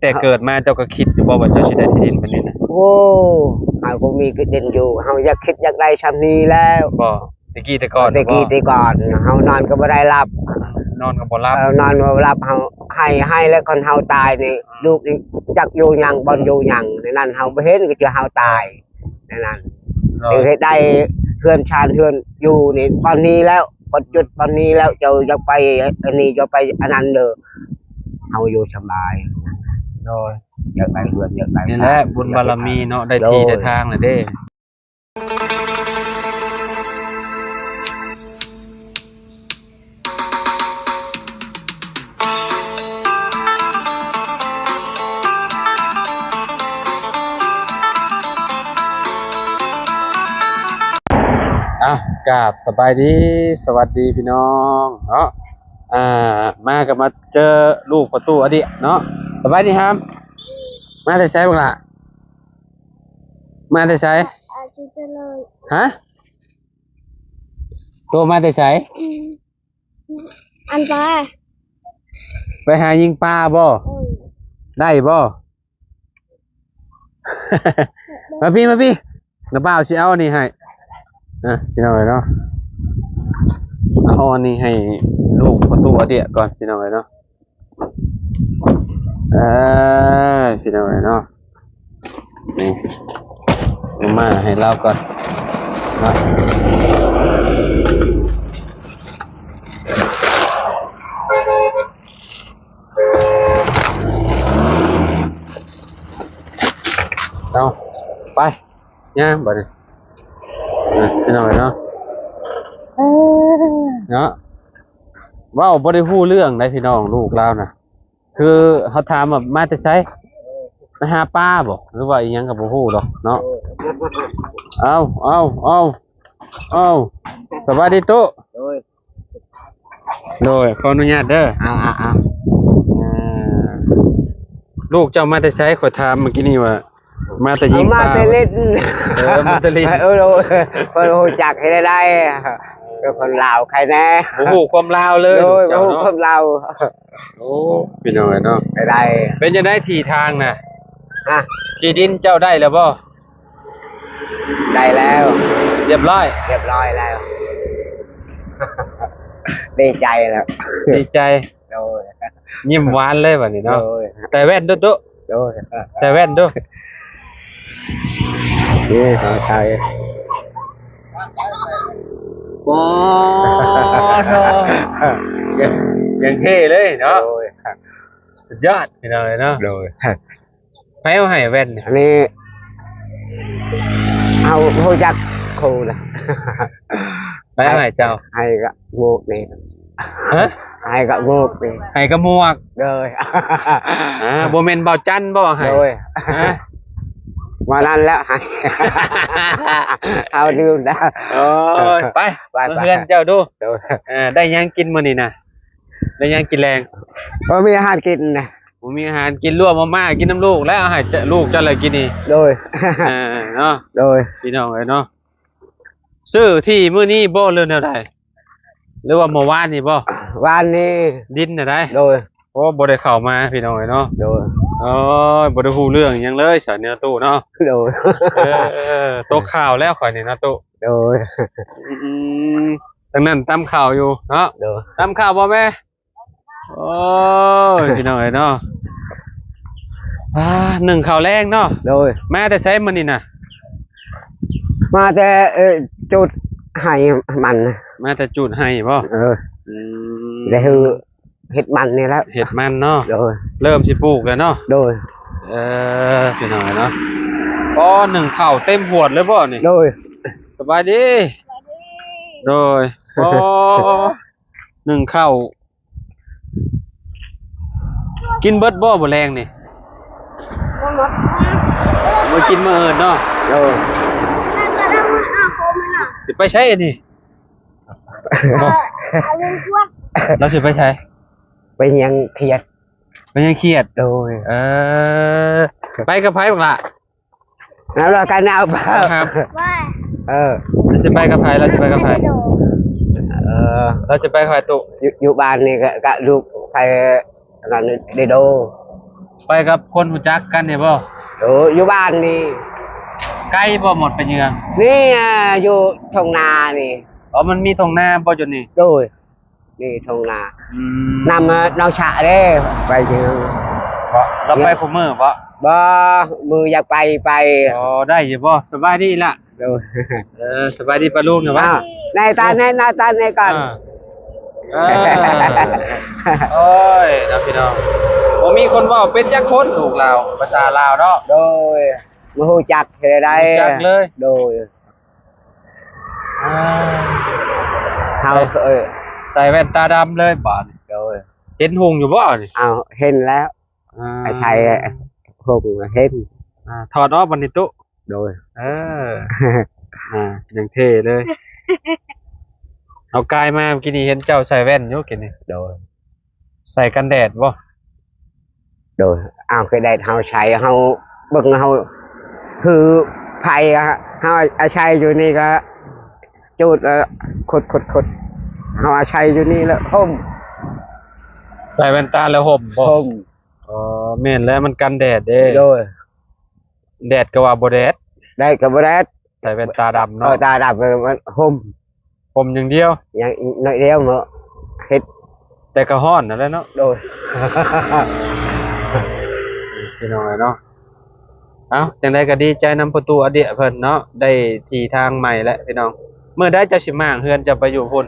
แต่เกิดมาเจ้าก็คิดอยู่บ่ว่าเจ้าสิได้ที่ดินปานนี้นะโอ้เฮาก็มีกินอยู่เฮาอยากคิดอยากได้ชำนี้แล้วบ่ตะกี้แต่ก่อนแต่ก่อนเฮานอนก็บ่ได้รับนอนก็บ่รับนอนบ่รับเฮาให้แล้วคนเฮาตายนี่ลูกนี่จักอยู่หยังบ่อยู่หยังในนั้นเฮาบ่เห็นก็จะเฮาตายในนั้นถึงได้เพื่อนชาญเพื่อนอยู่นี่ตอนนี้แล้วพอจุดตอนนี้แล้วเจ้าอยากไปอันนี้จะไปอันนั้นเด้อเฮาอยู่สบายโดยอยากได้เพื่อนอยากได้นี่แหละบุญบารมีเนาะได้ที่ได้ทางเลยเด้กราบสบายดีสวัสดีพี่น้องเนาะมากับมาเจอลูกประตูอดีเนาะสบายดีครับมาแต่ใช้บ้างล่ะมาแต่ใช้ฮะตัวมาแต่ใช้อันปลาไปหายิงปลาบ่ได้บ่มาพี่น้าบ่าวสิเอาอันนี้ให้พี่น้องเนาะเอาอันนี้ให้ลูกประตูอดีก่อนพี่น้องเนาะพี่น้องเนาะนี่มาให้เราก่อนนะเอาไปย่างบ่ดิพี่น้องเนาะเนาะว่าบ่ได้ฮู้เรื่องได้พี่น้องลูกเรานะคือเขาถามว่ามาแต่ไสมาหาป้าบ่หรือว่าอีหยังก็บ่ฮู้ดอกเนาะเอาสวัสดีตุ๊โดยขออนุญาตเด้อลูกเจ้ามาแต่ไสขอถามเมื่อกี้นี่ว่ามาแต่ยิงปลามาแต่เล่นมาแต่เล่นคนรู้จักให้ได้เป็นคนลาวใครแน่โอ้โหความลาวเลยโอ้โหความลาวโอ้พี่น้องเนาะได้เป็นจะได้ที่ทางนะที่ดินเจ้าได้แล้วบ่ได้แล้วเรียบร้อยแล้วดีใจแล้วดีใจยิ้มหวานเลยวันนี้เนาะแต่แว่นตุ๊แต่แว่นตุ๊นี่ใช่โอ้โหยังเท่เลยเนาะสุดยอดพี่น้องเนาะไปเอาให้แว่นอันนี้เอาผู้จักครูนะไปเอาให้เจ้าให้กับโมกนี่ให้กับโมกนี่ให้กับหมวกเลยโบเมนเบาจันบ่ให้มานั่นแล้วเอาดูนะไปเพื่อนเจ้าดูได้ยังกินมื้อนี้นะได้ยังกินแรงบ่มีอาหารกินนะผมมีอาหารกินรวมมาม่ากินน้ำลูกแล้วเอาให้ลูกเจ้าเลยกินนี่โดยเนาะโดยพี่น้องเนาะซื้อที่มื้อนี้บ่เรื่องแนวใดหรือว่าเมื่อวานนี่บ่วานนี้ดินน่ะได้โดยโอ้บ่ได้เข้ามาพี่น้องเนาะโดยบ่ได้ฮู้เรื่องหยังเลยสาเนื้อตู้เนาะโดยตกข่าวแล้วข่อยนี่นะตู้โดยดังนั้นตามข่าวอยู่เนาะตามข่าวบ่แม่โอ้ยพี่น้องเนาะหนึ่งข่าวแรงเนาะโดยแม่แต่ใช้มันนี่นะมาแต่จุดให้มันมาแต่จุดให้บ่ได้คือเห็ดมันนี่แล้วเห็ดมันเนาะโดยเริ่มสิปลูกแล้วเนาะโดยพี่น้องเนาะหนึ่งข่าวเต็มหวดเลยบ่นี่โดยสบายดีโดยหนึ่งข่าวกินเบิดบ่แรงนี่มากินมื้อเนาะสิไปใช้อันนี้เราสิไปใช้ไปยังเครียดโดยไปกับไผบ้างล่ะแล้วเรากันเอาครับเราจะไปกับไผเราจะไปกับไผเราจะไปกับไผตุอยู่บ้านนี่ก็ลูกไปนั่นเดโด ไปกับคนรู้จักกันเนี่ยบ่ อยู่บ้านนี่ ใกล้บ่หมดไปเยือง นี่อยู่ทงนานี่ อ๋อมันมีตรงหน้าบ่จุดนี้ โดยนี่ทงนา อืม นำน้องฉะเด้ไปถึง บ่เราไปคุมื้อบ่ บ่มืออยากไป อ๋อได้อยู่บ่สบายดีล่ะ โดย สบายดีปะลูกเนี่ย อ้าวในตาในก่อน โอ้ยนะพี่น้องบ่มีคนเว้าเป็นจักคนลูกเราภาษาลาวเนาะ โดยมาฮู้จักเฮ็ดได้ รู้จักเลย โดยเฮาย ใส่แว่นตาดำเลยบาด โดย เห็นหุงอยู่บ่นี่ เอาเห็นแล้วไอ้ชัยพวกเห็น ถอดออกบัดนี้ตุ โดย อย่างเท่เลย เอากายมาเมื่อกี้นี้เห็นเจ้าใส่แว่นอยู่กินนี่ โดย ใส่กันแดดบ่ โดยเอาเคยได้เฮาใช้เฮาเบิ่งเฮาคือไผเฮาอาชัยอยู่นี่ก็จุดขุดเฮาอาชัยอยู่นี่แล้วอม ใส่แว่นตาแล้วห่มบ่ อม อ๋อแม่นแล้วมันกันแดดเด้ โดย แดดก็ว่าบ่แดด ได้กับบ่ได้ ใส่แว่นตาดำ เอ เนาะ อตาดับมันห่ม ผมอย่างเดียว อย่างน้อยเดียวเนาะเฮ็ด แต่ก็ฮ้อนนั่นแหละเนาะ โดย พี่น้องเนาะเอ้าจังได๋ก็ดีใจนำประตูอเดียเพิ่นเนาะได้ที่ทางใหม่แล้วพี่น้องเมื่อได้จะสิมางเฮือนจะไปอยู่พุ่น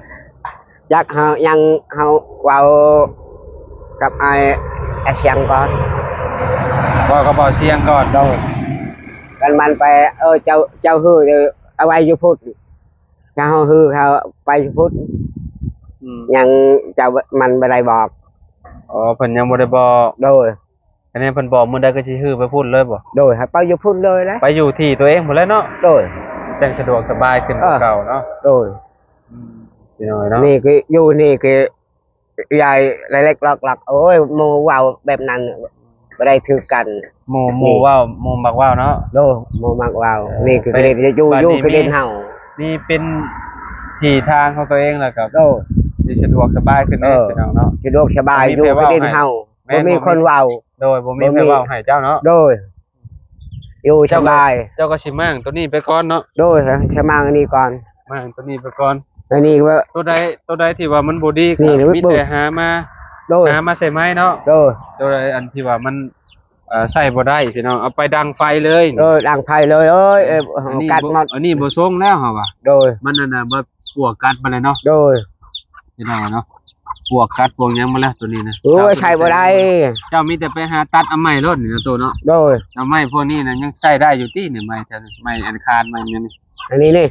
ยักเฮายังเฮาเว้ากับไอ้เสียงก่อน ว่าก็บ่เสียงก่อน โดยกันมันไปเจ้าฮือเดี๋ยวเอาไว้อยู่พุทธเจ้าฮือเขาไปอยู่พุทธ อืม ยังเจ้ามันบ่ได้บอก อ๋อเพิ่นยังบ่ได้บอก โดย อันนี้เพิ่นบอกมื้อใดก็สิฮือไปพุ่นเลยบ่ โดยให้ไปอยู่พุทธเลยนะ ไปอยู่ที่ตัวเองหมดแล้วเนาะ โดย แต่งสะดวกสบายขึ้นกว่าเก่าเนาะ โดย พี่น้องเนาะ นี่คืออยู่นี่คือยายเล็กๆหลักๆโอ้ยโมเว้าแบบนั้นบ่ได้ถือกัน หมู่ว้าวหมู่มักว้าวเนาะ โดยโมมักเว้านี่คือ ไป เด่นอยู่ บ้าน อยู่ นี้ คือเด่นเฮา นี่เป็นที่ทางของตัวเองแล้วครับ โดย ที่สะดวกสบายขึ้นแน่พี่น้องเนาะ สะดวกสบาย บ่มี อยู่ ใคร คือ เว้า เด่นเฮา ให้ บ่มีคนเว้า โดยบ่มี บ่มี ไปเว้าให้เจ้าเนาะ โดยอยู่สบาย เจ้าก็สิมั่งตัวนี้ไปก่อนเนาะ โดยชะมังอันนี้ก่อน มั่งตัวนี้ไปก่อน อันนี้ว่า ตัวใดที่ว่ามันบ่ดีก็ นี่เดี๋ยว มี เบิ่ง แต่หามา โดย ใส่ไม้เนาะ โดย ตัวใดอันที่ว่ามันใส่บ่ได้พี่น้องเอาไปดังไฟเลย โดยดังไผเลยเอ้ย อันนี้ กัดหมด อันนี้บ่ส่งแล้วเฮาว่า โดย มันนั่นน่ะบ่ปวกกัดมาเลยเนาะ โดย พี่น้องเนาะปวกกัดพวกหยังมาแล้วตัวนี้นะ โอ้ยใช้บ่ได้ เจ้ามีแต่ไปหาตัดเอาไม้รถนี่นะตัวเนาะ โดย เอาไม้พวกนี้นะยังใช้ได้อยู่ที่นี่ไม้แต่ไม้อันคานไม้เนี่ยนี่ อันนี้นี่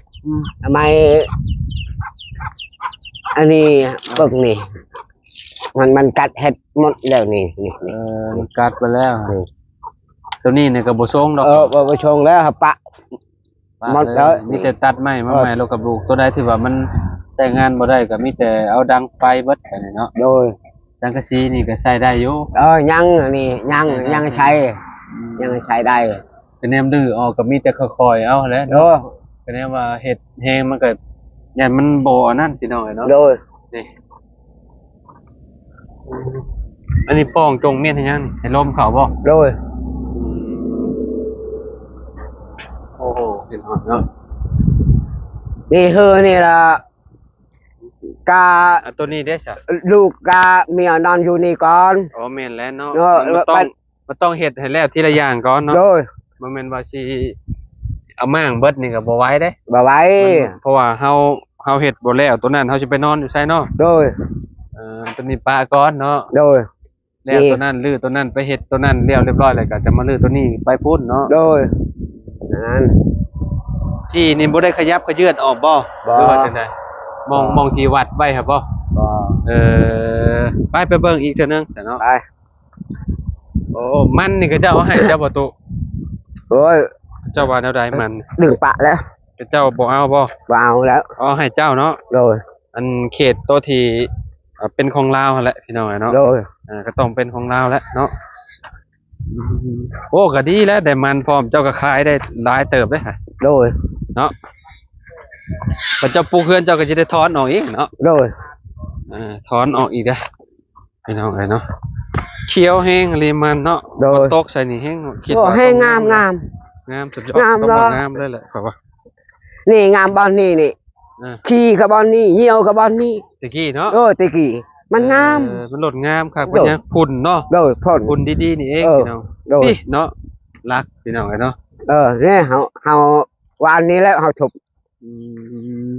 ทำไมอันนี้ปึกนี่มันกัดเห็ดหมดแล้วนี่ มันกัดไปแล้ว นี่ ตัวนี้เนี่ยก็บ่ส่งดอก บ่ชงแล้วครับปะ หมดแล้ว มีแต่ตัดไม้มาไม้แล้วก็ปลูกตัวใดที่ว่ามันใช้งานบ่ได้ก็มีแต่เอาดังไฟเบิดไปนี่เนาะ โดย ดังกะสีนี่ก็ใช้ได้อยู่ ยังอันนี้ยังใช้ยังใช้ได้ ก็แนมดื้อออกก็มีแต่ค่อยๆเอาแหล้ว โดย ก็แนมว่าเฮ็ดแฮงมันก็ยันมันบ่อันนั้นพี่น้องเนาะ โดย นี่อันนี้ป้องจงเมียนให้ยังนี่ให้ลมเขาบ่ โดย โอ้โหเห็นหอดเนาะ นี่คือนี่ละกา ตัวนี้ได้ซะ ลูกกาเมียนอนอยู่นี่ก่อน อ๋อแม่นแล้วเนาะ เนาะ มันต้องเฮ็ดให้แล้วทีละอย่างก่อนเนาะ โดย บ่แม่นว่าสิเอามางเบิดนี่ก็บ่ไหวเด้ บ่ไหว้ เพราะว่าเฮาเฮ็ดบ่แล้วตัวนั้นเฮาสิไปนอนอยู่ไสเนาะ โดย ตัวนี้ปะก่อนเนาะ โดย แล้ว นี่ ตัวนั้นลื้อตัวนั้นไปเฮ็ดตัวนั้นเรียบร้อยแล้วก็จะมาลื้อตัวนี้ไปพุ่นเนาะ โดยนั้น ที่นี่บ่ได้ขยับขยื่นออกบ่ บ่ หรือว่าจังไดมองที่วัดไว้ครับบ่ บ่ ไปเบิ่งอีกเทื่อนึงแต่เนาะ ไป โอ้มันนี่ก็เจ้าเอาให้เจ้าบ่ตุ โอ้ย เจ้าว่าแนวใดมัน ดึงปะแล้ว เจ้าบ่เอาบ่ บ่เอาแล้ว เอาให้เจ้าเนาะ โดย อันเขตตัวที่เป็นของลาวหั่นแหละพี่น้องเนาะ โดย ก็ต้องเป็นของลาวแล้วเนาะโอ้ก็ดีแล้วได้มันพร้อมเจ้าก็ขายได้หลายเติบเด้ค่ะ โดย เนาะพอเจ้าปลูกเฮือนเจ้าก็จะได้ถอนออกอีกเนาะ โดย ถอนออกอีกเด้อพี่น้องเนาะ เขียวแห้งอะไรมันเนาะ โดย มันตกใส่นี่แห้งคิด โอ้ ว่า ให้ ต้อง งามงาม งามสุดยอด งาม ต้อง เนาะ งามเลยแหละครับว่า นี่งามบอนนี่นี่ อ่า ขี้กับบอนนี่เหี่ยวกับบอนนี่ ตะกี้เนาะ โอ้ตะกี้มันงาม มันหลดงามครับ โด เป็นยังฝุ่นเนาะ โดยพ่น ฝุ่นดีๆนี่เอง เออ พี่น้อง โดย พี่เนาะรักพี่น้องเนาะ เนี่ยเฮาวานนี้แล้วเฮาทุบ อืม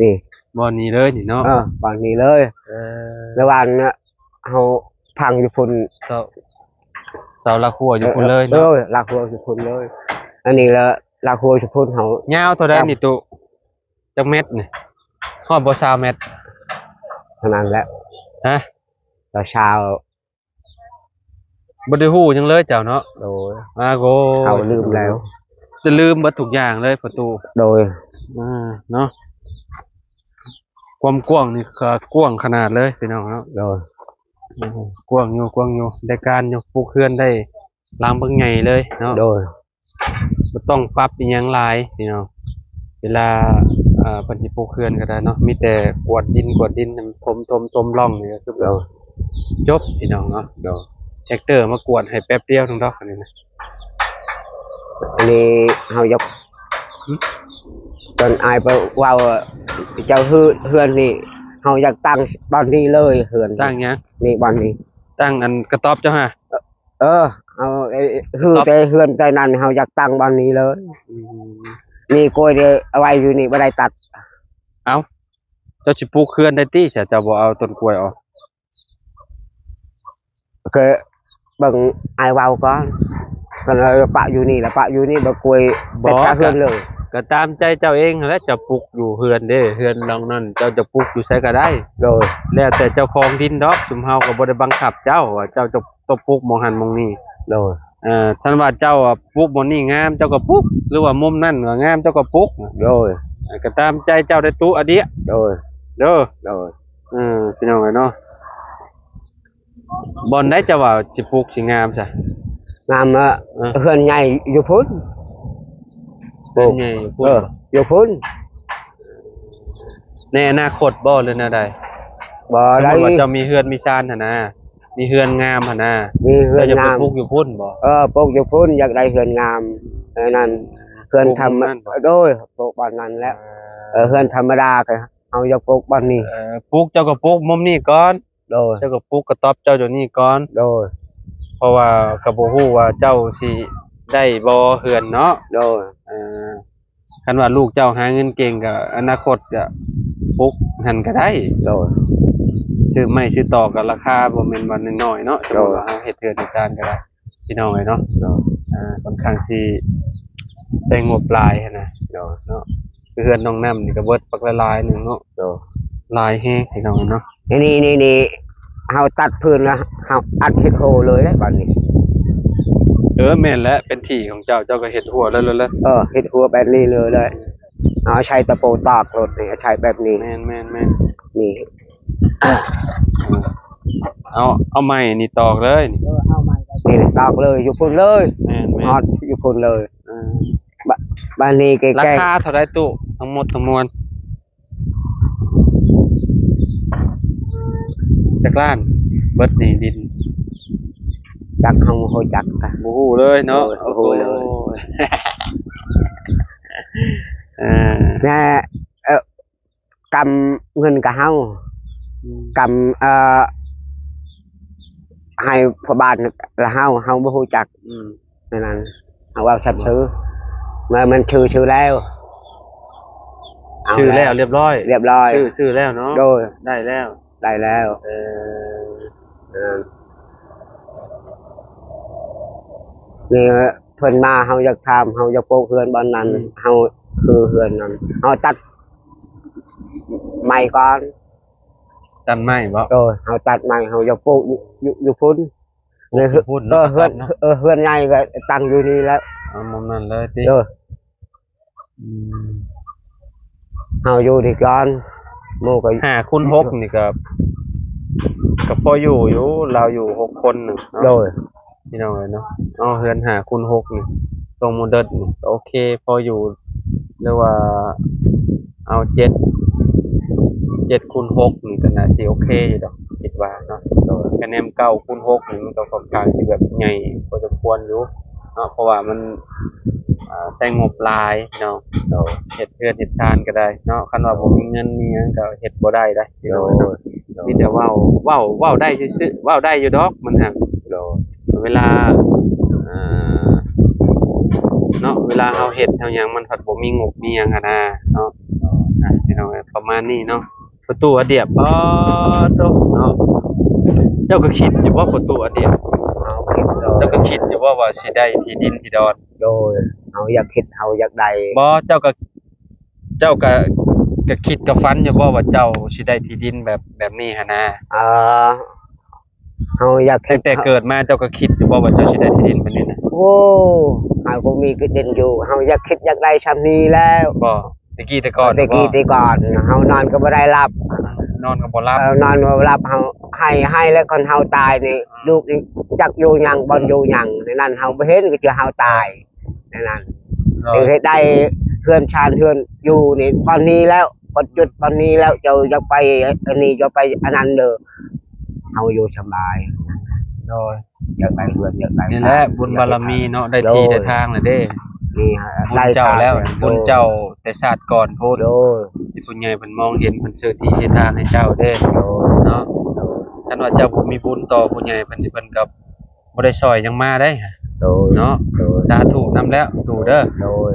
นี่ บอนนี้เลยนี่เนาะ บานนี้เลย เออ แล้ววานน่ะเฮาพังอยู่พุ่น เสาละขัวอยู่พุ่นเลย เอ เนาะ อลากหัวอยู่พุ่นเลย อันนี้ละลากหัวอยู่พุ่นเฮาย าวเท่าใดนี่ตุจักเม็ดนี่ฮอดบ่20เม็ด เท่านั้นแหละ ฮะ เราชาว บ่ได้ฮู้หยังเลยเจ้าเนาะ โดย โก เขาลืมแล้ว จะลืมเบิดทุกอย่างเลยประตู โดย เนาะความกว้างนี่ก็กว้างขนาดเลยพี่น้องเนาะ โดย กว้างอยู่ได้การอยู่ปลูกเฮือนได้ลางเบิ่งใหญ่เลยเนาะ โดย บ่ต้องปรับอีหยังหลายพี่น้องเวลาเพิ่นสิปลูกเฮือนก็ได้เนาะมีแต่กวาดดินให้มันถมร่องนี่ก็คือ โดย จบพี่น้องเนาะ โดย แท็กเตอร์มากวาดให้แป๊บเดียวทั้งดอกอันนี้นะ อันนี้เฮายกจนอายไปว่าเจ้าเฮือนนี่เฮาอยากตั้งบ้านนี้เลยเฮือน ตั้งหยัง นี่บ้านนี้ ตั้งอันกระต๊อบเจ้าฮะ เอาแต่เฮือนแต่นั้นเฮาอยากตั้งบ้านนี้เลย อืม นี่กล้วยเดียวเอาไว้อยู่นี่บ่ได้ตัด เอ้าเจ้าสิปลูกเฮือนได้ติเสียเจ้าบ่เอาต้นกล้วยออก ก็เบิ่งอายเว้าก่อนก็เลยปะอยู่นี่แหละปะอยู่นี่บ่กล้วยแต่ถ้าเฮือนเลย ก็ตามใจเจ้าเองแหล้วจะปลูกอยู่เฮือนเด้เฮือนหลังนั้นเจ้าจะปลูกอยู่ไสก็ได้ โดย แล้วแต่เจ้าของดินดอกซุมเฮาก็บ่ได้บังคับเจ้าว่าเจ้าจะต้องปลูกหม้องหันหม้องนี้ โดย ท่านว่าเจ้าปลูกหม้องนี้งามเจ้าก็ปลูกหรือว่ามุมนั้นก็งามเจ้าก็ปลูก โดย ก็ตามใจเจ้าได้ตุอันเดีย โดย เด้อ โดย พี่น้องเนาะบ่อนได้เจ้าว่าสิปลูกสิงามซะ งามเฮือนใหญ่อยู่พุ่น เป็นไงพูด อยู่พุ่น ในอนาคตบ่หรือแนวใด บ่ สม ได้ มุติว่าเจ้ามีเฮือนมีชานหั่นนะมีเฮือนงามหั่นนะ มีเฮือ เจ้าน จะไป งาม ปลูกอยู่พุ่นบ่ ปลูกอยู่พุ่นอยากได้เฮือนงามนั้นเฮือนทำโดยปลูกบ้านนั้นแล้วเฮือนธรรมดาก็เอาอยากปลูกบ้านนี้ ปลูกเจ้าก็ปลูกมุมนี้ก่อน โดย เจ้าก็ปลูกกระต๊อบเจ้าอยู่นี่ก่อน โดย เพราะว่าก็บ่ฮู้ว่าเจ้าสิได้บ่เฮือนเนาะ โดย คันว่าลูกเจ้าหาเงินเก่งก็อนาคตจะปลูกหั่นก็ได้ โดย ซื้อไม้ซื้อตอกก็ราคาบ่แม่นว่าน้อยๆเนาะสมมุติว่าเฮาเฮ็ดเฮือนเฮ็ดจานก็ได้พี่น้องเอ้ยเนาะ โดย ค่อนข้างสิได้งบหลายหั้นนะเนาะคือเฮือนน้องน้ำนี่ก็เบิดปักละลายหนึงเนาะ โดย หลายแฮงพี่น้องเนาะ นี่เฮาตัดพื้นแล้วเฮาอัดเฮ็ดโฮเลยได้บ้านนี้ แม่นแล้วเป็นที่ของเจ้าเจ้าก็เฮ็ดหัวแล้ว เฮ็ดหัวแบบนี้เลยเอาใช้ตะปูตอกรถนี่ใช้แบบนี้ แม่น นี่ เอาไม้นี่ตอกเลยนี่ นี่ตอกเลยอยู่พุ่นเลย แม่น ฮอดอยู่พุ่นเลย เออ บ้านนี้ใก รา ล้ คาเท่าใดตู้ทั้งหมดทั้งมวลจักล้านเบิดนี่ดิน ๆจักเฮาโหจักกะ บ่ฮู้เลยเนาะ บ่ฮู้เลย แน่กำเงินกับเฮากำให้พ่อบ้านละเฮาบ่ฮู้จักนั่นเอาว่าชัดชื่อมันชื่อแล้วเอา ชื่อแล้วเรียบร้อย เรียบร้อย ชื่อแล้วเนาะ โดย ได้แล้ว ได้แล้วนี่เพิ่นมาเฮาอยากถามเฮาอยากปลูกเฮือนบ้านนั้นเฮาคือเฮือนนั้นเฮาตัดไม้ก่อน ตันไม้บ่ โดยเฮาตัดไม้เฮาอยากปลูกอยู่พุ่นนี่ พุ่น เฮือนเฮือนใหญ่ก็ตั้งอยู่นี่แล้ว เอามุมนั้นเลยติ เด้อเฮาอยู่ที่ก่อนหมู่ก็ 5คูณ6นี่ก็พออยู่เราอยู่6คนนึง โด เนาะ ย พี่น้องเอ้ยเนาะเอาเฮือน5คูณ6นี่ตรงโมเดิร์นนี่ก็โอเคพออยู่หรือว่าเอา7คูณ6นี่ก็น่าสิโอเคอยู่ดอก คิดว่าเนาะคะแนน9คูณ6นี่มันก็ค่อนข้างสิแบบใหญ่พอสมควรอยู่เนาะเพราะว่ามันใช้งบหลายเนาะเฮ็ดเรือนเฮ็ดชานก็ได้เนาะคันว่าบ่มีเงินมีหยังก็เฮ็ดบ่ได้เด้พี่น้องเนาะมีแต่เว้าได้ซื่อๆเว้าได้อยู่ดอกมันหักเวลาอ่าเนาะเวลาเฮาเฮ็ดเฮาหยังมันผัดบ่มีงบมีหยังอะนะเนาะพี่น้องประมาณนี้เนาะประตูอันเดียบโตเนาะเจ้าก็คิดอยู่ว่าประตูอันเดียบ เอาคิด เจ้าก็คิดอยู่ว่าสิได้ที่ดินที่ดอน โดยเอาอยากคิดเอาอยากได้ บ่เจ้าก็คิดก็ฝันอยู่ว่าเจ้าสิได้ที่ดินแบบนี้หั่นนะ เอาอยากคิ ตั้ ด งแต่เกิดมาเจ้าก็คิดอยู่ว่าเจ้าสิได้ที่ดินแบบนี้นะ โอ้เฮาก็มีเด่นอยู่เฮาอยากคิดอยากได้ชั้นนี้แล้ว บ่ตะกี้แต่ก่อน แต่กี้แต่ก่อนเฮานอนก็บ่ได้รับ นอนก็บ่หลับ นอนบ่รับเฮาให้แล้วคนเฮาตายนี่ลูกนี่จักอยู่หยังบ่อยู่หยังในนั้นเฮาบ่เห็นก็จะเฮาตายในนั้นเฮ็ดได้เพื่อนชาญเพื่อนอยู่นี่ตอนนี้แล้วพอจุดตอนนี้แล้วเจ้าอยากไปอันนี้จะไปอันนั้นเด้อเฮาอยู่สบาย โดย อยากได้เพื่อนอยากได้ นี่แหละบุญบารมีเนาะได้ที่ได้ทางแล้วเด้ นี่ฮะ บุญเจ้าแล้วบุญเจ้าแต่ชาติก่อนโพด โดย ที่ผู้ใหญ่เพิ่นมองเห็นเพิ่นเชื่อที่เฮ็ดทางให้เจ้าเด้ โดย เนาะคันว่าเจ้าบ่มีบุญต่อผู้ใหญ่เพิ่นก็บ่ได้ช่วยหยังมาได้ โดย เนาะ โดย สาธุนำแล้วตู่เด้อ โดย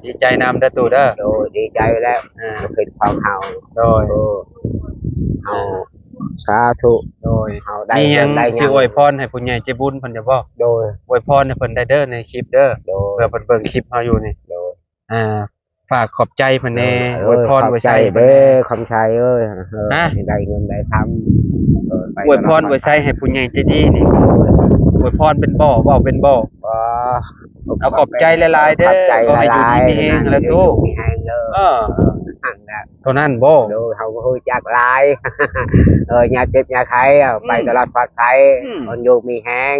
ดีใจนำเด้อตู่เด้อ โดยดีใจแล้ว อ่า เป็นความเฮา โดย เอาสาธุ โดย เฮาได้ มีหยัง ได้ สิอวยพรให้ผู้ใหญ่ใจบุญเพิ่นจะบ่ โดย อวยพรให้เพิ่นได้เด้อในคลิปเด้อ โดย เพื่อเพิ่นเบิ่งคลิปเฮาอยู่นี่ โดย ฝากขอบใจเพิ่นแน่อวยพรอวย ใจ ใส่เพิ่น เด้ แน่ อคำชัยเอ้ย ฮะ ได้เงินได้ทำ อวยพรอวยใส่ให้ผู้ใหญ่ใจดีนี่อวยพรเป็นบ่เว้าเป็นบ่ เอาขอบใจหลายๆเด้อ ขอบใจ ขอให้อยู่ หลาย ดีมีแฮงแล้วตู้ มีแฮงเด้อ เออ นั่นแหละ เท่านั้นบ่ โดยเฮาก็ฮู้จักหลาย อย่าเจ็บอย่าไข้ไปตลอดปลอดภัยคนอยู่มีแฮง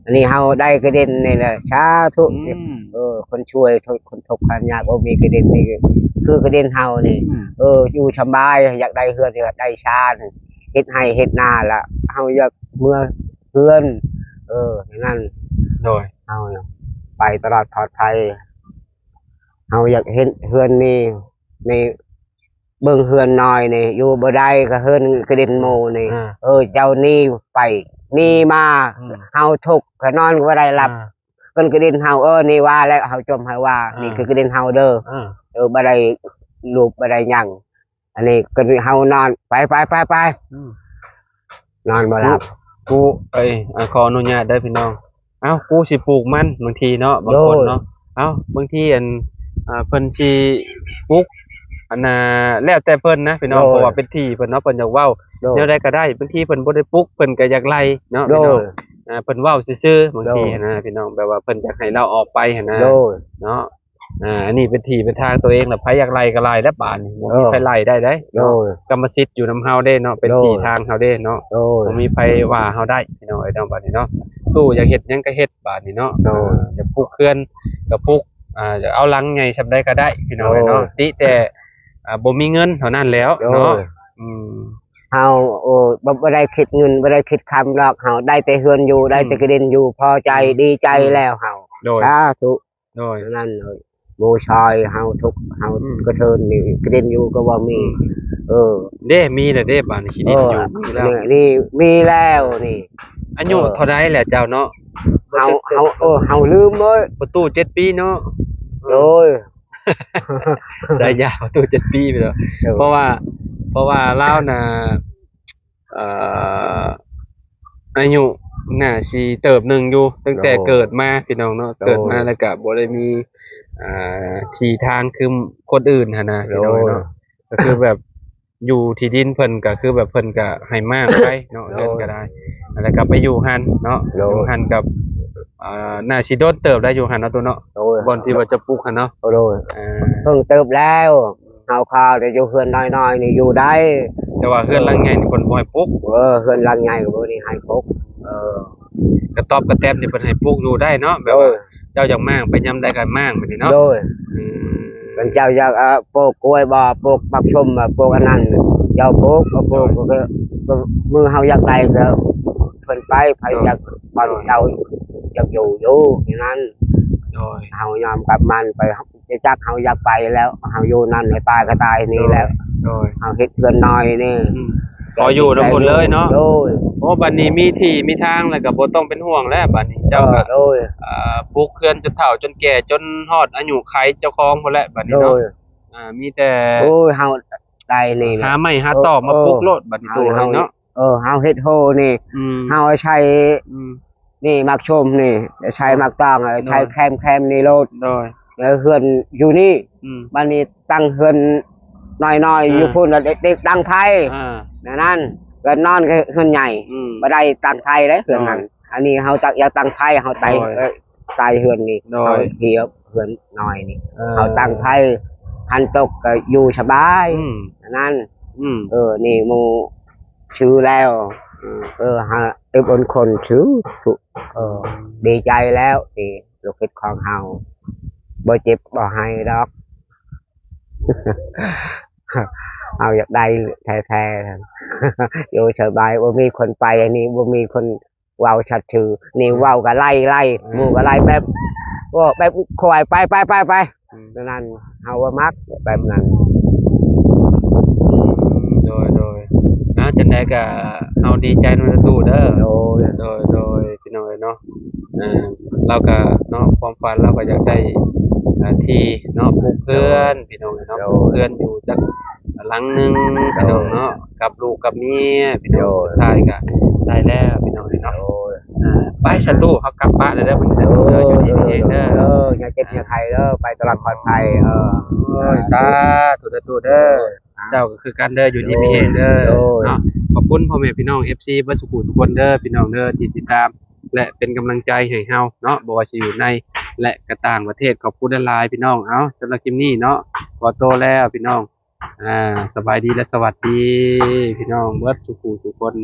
อันนี้เฮาได้กระเด็นนี่แหละสาธุคนช่วยคนทุกข์คนยากบ่มีกระเด็นนี่คือกระเด็นเฮานี่อยู่สบายอยากได้เฮือนอยากได้ชาติเฮ็ดให้เฮ็ดนาล่ะเฮาอยากเมื่อเฮือนนั่น โดย เฮาไปตลอดปลอดภัยเฮาอยากเห็นเฮือนนี่ในเบิ่งเฮือนน้อยนี่อยู่บ่ได้ก็เฮือนกระเด็นโมนี่เจ้านี่ไปนี่มาเฮาทุกข์ก็นอนก็บ่ได้หลับเพิ่นกระเด็นเฮานี่ว่าแล้วเฮาจมให้ว่านี่คือกระเด็นเฮาเด้อบ่ได้ลูกบ่ได้หยังอันนี้ก็เฮานอนไปนอนบ่หลับ กูขออนุญาตเด้อพี่น้องเอ้ากูสิปลูกมันบางทีเนาะบางคนเนาะเอ้าบางทีเพิ่นสิปลูกอันน่ะแล้วแต่เพิ่นนะพี่น้องเพราะว่าเป็นที่เพิ่นเนาะเพิ่นอยากเว้าแนวใดก็ได้บางทีเพิ่นบ่ได้ปลูกเพิ่นก็อยากไล่เนาะพี่น้องเพิ่นเว้าซื่อๆบางทีนะพี่น้องแบบว่าเพิ่นอยากให้เราออกไปหั่นนะเนาะอันนี้เป็นที่เป็นทางตัวเองน่ะไผอยากไล่ก็ไล่แล้วบาดนี้บ่มีไผไล่ได้เด้เนาะกรรมสิทธิ์อยู่นำเฮาเด้เนาะเป็นที่ทางเฮาเด้เนาะบ่มีไผว่าเฮาได้พี่น้องบาดนี้เนาะตู้อยากเฮ็ดหยังก็เฮ็ดบาดนี้เนาะอยากปลูกเขื่อนก็ปลูกอยากเอาหลังใหญ่ซำใดก็ได้พี่น้องเนาะติแต่บ่มีเงินเท่านั้นแล้วเนาะเฮาบ่ได้คิดเงินบ่ได้คิดคำหรอกเฮาได้แต่เฮือนอยู่ได้แต่กระเด็นอยู่พอใจดีใจแล้วเฮาสาธุนั่นเลยบูชายเฮาทุกเฮากระเทินนี่กระเด็นอยู่ก็บ่มีเด้มีแล้วเด้บาดนี้สิดินอยู่มีแล้วนี่มีแล้วนี่อายุเท่าใดแหละเจ้าเนาะเฮาลืมเว้ยประตู7ปีเนาะโอ้ย ได้ยาประตู7ปีไปแล้วเพราะว่าลาวน่ะอายุน่าสิเติบหนึ่งอยู่ตั้งแต่เกิดมาพี่น้องเนาะเกิดมาแล้วก็บ่ได้มีที่ทางคือคนอื่นหั่นนะพี่น้องเนาะก็คือแบบอยู่ที่ดินเพิ่นก็คือแบบเพิ่นก็ให้มากไปเนาะเพิ่นก็ได้แล้วก็ไปอยู่หั่นเนาะอยู่หั่นกับน่าสิโดนเติบได้อยู่หั่นเนาะตัวเนาะบ่อนที่ว่าจะปลูกหั่นเนาะเพิ่งเติบแล้วเฮาข้าวได้อยู่เฮือนน้อยๆนี่อยู่ได้แต่ว่าเฮือนหลังใหญ่นี่เพิ่นบ่ให้ปลูกเฮือนหลังใหญ่ก็บ่ได้ให้ปลูกกระต๊อบกระแต๊บนี่เพิ่นให้ปลูกอยู่ได้เนาะแบบว่าเจ้าอยากมางไปยามใดก็มางบัดนี้เนาะ เป็นเจ้าอยากปลูกกล้วยบ่ปลูกปักชมปลูกอันนั้นเจ้าปลูกก็มือเฮาอยากได้ก็เพิ่นไปอยากบ่เจ้าอยากอยู่อย่างนั้น โดย เฮายอมกับมันไปจักเฮาอยากไปแล้วเฮาอยู่นั่นตายก็ตายนี่แล้ว โดย เฮาเฮ็ดเกินน้อยนี่ ขออยู่นำคนเลยเนาะ โดย โอ้บัดนี้มีที่มีทางแล้วก็บ่ต้องเป็นห่วงแล้วบัดนี้เจ้าก็ โดย ปลูกเขื่อนจนเฒ่าจนแก่จนฮอดอายุไขเจ้าของพุ่นแหละบัดนี้ โด เนาะ ย มีแต่ โอ้ยเฮาได้นี่ หาไม้หาตอกมาปลูกโลดบัดนี้ตัวเลยเนาะ เฮาเฮ็ดโฮนี่ เฮาใช้ นี่มักชมนี่ใช้มักต้องใช้แคมนี่โลด โดย แล้วเฮือนอยู่นี่บ้านนี้ตั้งเฮือนน้อยๆอยู่พุ่นเด็กๆตั้งไผนั่นเฮือนนอนก็เฮือนใหญ่บ่ได้ตั้งไผเด้เฮือนนั้นอันนี้เฮาอยากตั้งไผเฮาไต่เฮือนนี่เฮาเหียบเฮือนน้อยนี่เฮาตั้งไผหันตกก็อยู่สบายนั่นนี่หมู่ชื่อแล้วฮะบนคนชื่อดีใจแล้วที่ลูกศิษย์ของเฮาบ่เจ็บบ่ให้ดอก เอาอยากได้แท้ๆ อยู่สบายบ่มีคนไปอันนี้บ่มีคนเว้าชัดชื่อนี่เว้าก็ไล่หมู่ก็ไล่แบบแบบคอยไปนั่นเฮาว่ามักแบบนั้น โดยจังได๋ก็เฮาดีใจนำตู้เด้อ โดย พี่น้อยเนาะเราก็เนาะความฝันเราก็อยากได้ที่เนาะปลูกเพื่อนพี่น้องเนาะปลูกเพื่อนอยู่จักหลังนึงพี่น้องเนาะกับลูกกับเมียพี่น้องสุดท้ายก็ได้แล้วพี่น้องเนาะไปสตูเฮากลับบ้านแล้วเด้อมื้อนี้เด้ออยู่ดีเองเด้อ อย่าเจ็บอย่าไข้เด้อไปตลอดปลอดภัยสาธุเด้อเจ้าก็คือกันเด้ออยู่ดีมีเองเด้อเนาะขอบคุณพ่อแม่พี่น้อง FC เบ่สุขุทุกคนเด้อพี่น้องเด้อที่ติดตามและเป็นกำลังใจให้เฮาเนาะบ่ว่าสิอยู่ในและก็ต่างประเทศขอบคุณหลายๆพี่น้องสำหรับคลิปนี้เนาะขอโตวแล้วพี่น้องสบายดีและสวัสดีพี่น้องเบิดสุขุทุกคน